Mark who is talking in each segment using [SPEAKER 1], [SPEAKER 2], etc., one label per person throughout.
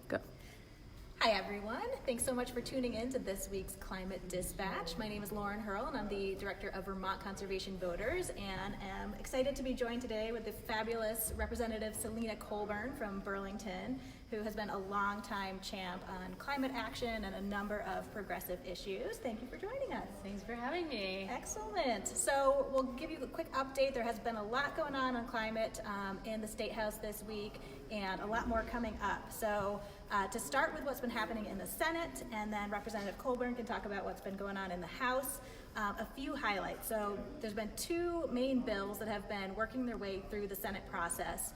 [SPEAKER 1] Go.
[SPEAKER 2] Hi everyone, thanks so much for tuning in to this week's Climate Dispatch. My name is Lauren Hurl and I'm the Director of Vermont Conservation Voters and am excited to be joined today with the fabulous Representative Selina Colburn from Burlington, who has been a longtime champ on climate action and a number of progressive issues. Thank you for joining us.
[SPEAKER 1] Thanks for having me.
[SPEAKER 2] Excellent. So we'll give you a quick update. There has been a lot going on climate in the State House this week and a lot more coming up. So to start with what's been happening in the Senate, and then Representative Colburn can talk about what's been going on in the House. A few highlights. So there's been two main bills that have been working their way through the Senate process.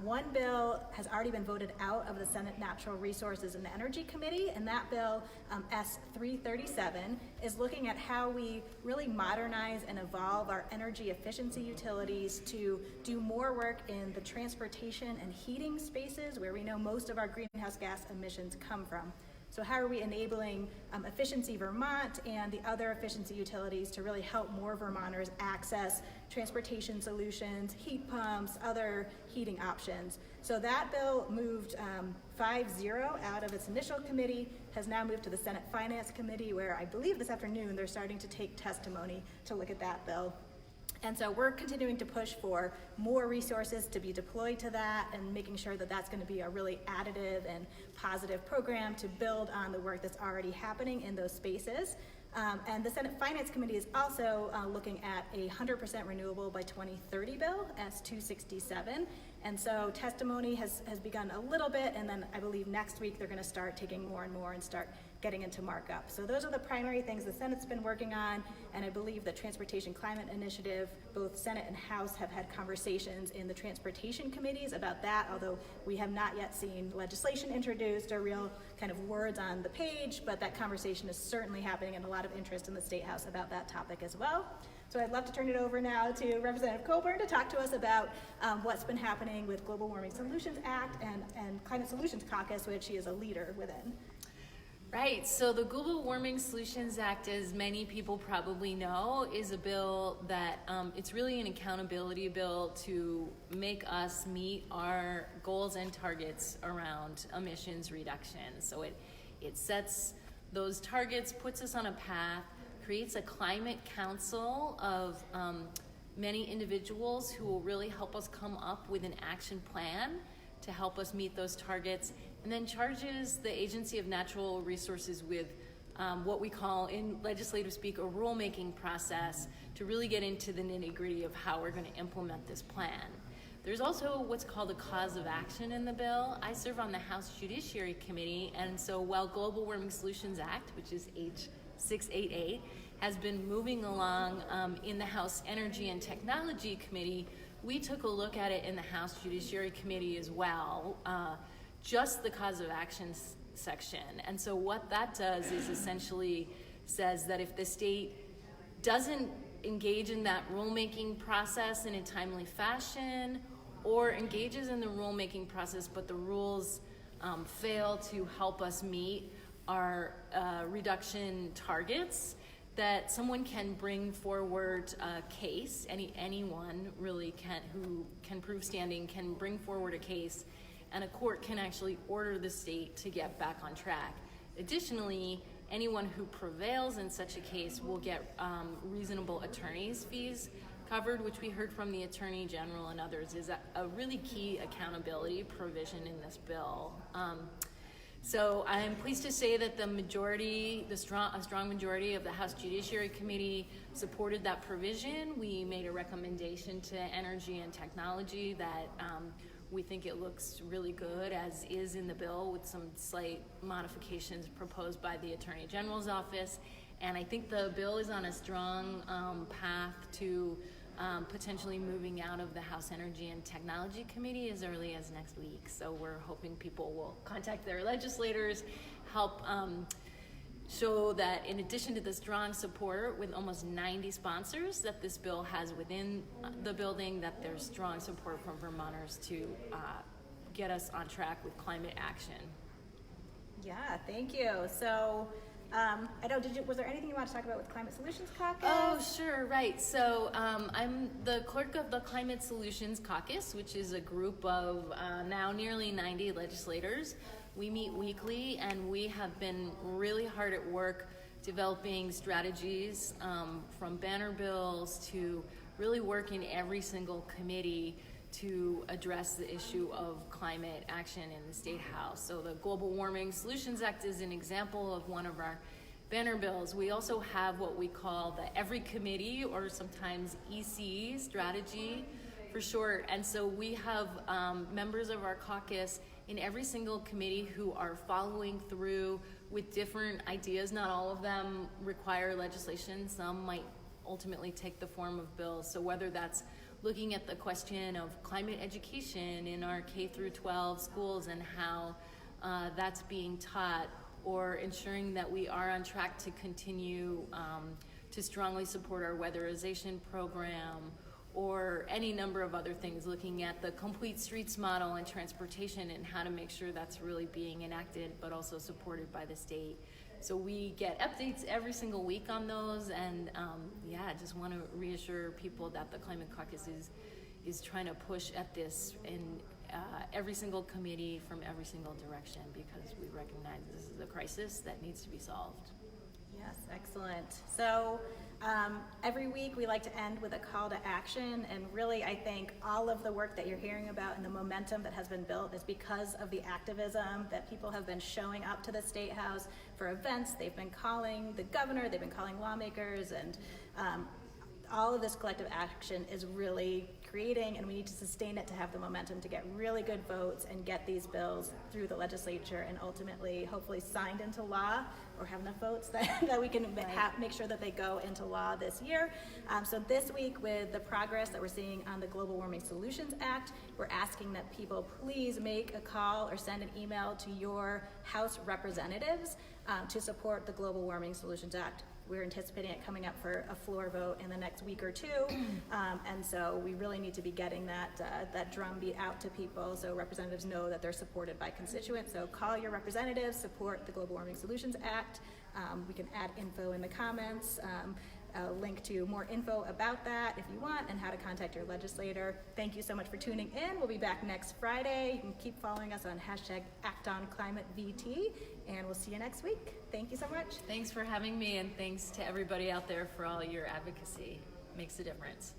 [SPEAKER 2] One bill has already been voted out of the Senate Natural Resources and Energy Committee, and that bill, S337, is looking at how we really modernize and evolve our energy efficiency utilities to do more work in the transportation and heating spaces where we know most of our greenhouse gas emissions come from. So how are we enabling Efficiency Vermont and the other efficiency utilities to really help more Vermonters access transportation solutions, heat pumps, other heating options? So that bill moved 5-0 out of its initial committee, has now moved to the Senate Finance Committee, where I believe this afternoon they're starting to take testimony to look at that bill. And so we're continuing to push for more resources to be deployed to that and making sure that that's going to be a really additive and positive program to build on the work that's already happening in those spaces. And the Senate Finance Committee is also looking at a 100% renewable by 2030 bill, S267. And so testimony has begun a little bit, and then I believe next week they're going to start taking more and more and start getting into markup. So those are the primary things the Senate's been working on, and I believe the Transportation Climate Initiative, both Senate and House have had conversations in the transportation committees about that, although we have not yet seen legislation introduced or real kind of words on the page, but that conversation is certainly happening and a lot of interest in the State House about that topic as well. So I'd love to turn it over now to Representative Colburn to talk to us about what's been happening with Global Warming Solutions Act and Climate Solutions Caucus, which she is a leader within.
[SPEAKER 1] Right, so the Global Warming Solutions Act, as many people probably know, is a bill that it's really an accountability bill to make us meet our goals and targets around emissions reduction. So it sets those targets, puts us on a path, creates a climate council of many individuals who will really help us come up with an action plan to help us meet those targets, and then charges the Agency of Natural Resources with what we call in legislative speak a rulemaking process to really get into the nitty-gritty of how we're going to implement this plan. There's also what's called a cause of action in the bill. I serve on the House Judiciary Committee, and so while Global Warming Solutions Act, which is H688, has been moving along in the House Energy and Technology Committee, we took a look at it in the House Judiciary Committee as well, just the cause of action section. And so what that does is essentially says that if the state doesn't engage in that rulemaking process in a timely fashion, or engages in the rulemaking process but the rules fail to help us meet our reduction targets, that someone can bring forward a case, anyone really who can prove standing can bring forward a case, and a court can actually order the state to get back on track. Additionally, anyone who prevails in such a case will get reasonable attorney's fees covered, which we heard from the Attorney General and others is a really key accountability provision in this bill. So I'm pleased to say that a strong majority of the House Judiciary Committee supported that provision. We made a recommendation to Energy and Technology that we think it looks really good as is in the bill with some slight modifications proposed by the Attorney General's office. And I think the bill is on a strong path to potentially moving out of the House Energy and Technology Committee as early as next week. So we're hoping people will contact their legislators, help show that in addition to the strong support with almost 90 sponsors that this bill has within the building, that there's strong support from Vermonters to get us on track with climate action.
[SPEAKER 2] Yeah, thank you. So I know, was there anything you want to talk about with Climate Solutions Caucus?
[SPEAKER 1] Oh, sure, right. So I'm the clerk of the Climate Solutions Caucus, which is a group of now nearly 90 legislators We meet weekly, and we have been really hard at work developing strategies from banner bills to really working every single committee to address the issue of climate action in the State House. So the Global Warming Solutions Act is an example of one of our banner bills. We also have what we call the Every Committee, or sometimes EC strategy for short. And so we have members of our caucus in every single committee who are following through with different ideas. Not all of them require legislation. Some might ultimately take the form of bills. So whether that's looking at the question of climate education in our K through 12 schools and how that's being taught, or ensuring that we are on track to continue to strongly support our weatherization program, or any number of other things, looking at the complete streets model and transportation and how to make sure that's really being enacted but also supported by the state. So we get updates every single week on those, and I just want to reassure people that the Climate Caucus is trying to push at this in every single committee from every single direction, because we recognize this is a crisis that needs to be solved.
[SPEAKER 2] Yes, excellent. So every week we like to end with a call to action, and really I think all of the work that you're hearing about and the momentum that has been built is because of the activism that people have been showing up to the State House for events. They've been calling the governor, they've been calling lawmakers, and all of this collective action is really creating, and we need to sustain it to have the momentum to get really good votes and get these bills through the legislature and ultimately hopefully signed into law, or have enough votes that we can make sure that they go into law this year. So this week, with the progress that we're seeing on the Global Warming Solutions Act, we're asking that people please make a call or send an email to your House representatives to support the Global Warming Solutions Act. We're anticipating it coming up for a floor vote in the next week or two, and so we really need to be getting that drumbeat out to people so representatives know that they're supported by constituents. So call your representatives, support the Global Warming Solutions Act. We can add info in the comments, a link to more info about that if you want, and how to contact your legislator. Thank you so much for tuning in. We'll be back next Friday. You can keep following us on #ActOnClimateVT, and we'll see you next week. Thank you so much.
[SPEAKER 1] Thanks for having me, and thanks to everybody out there for all your advocacy. Makes a difference.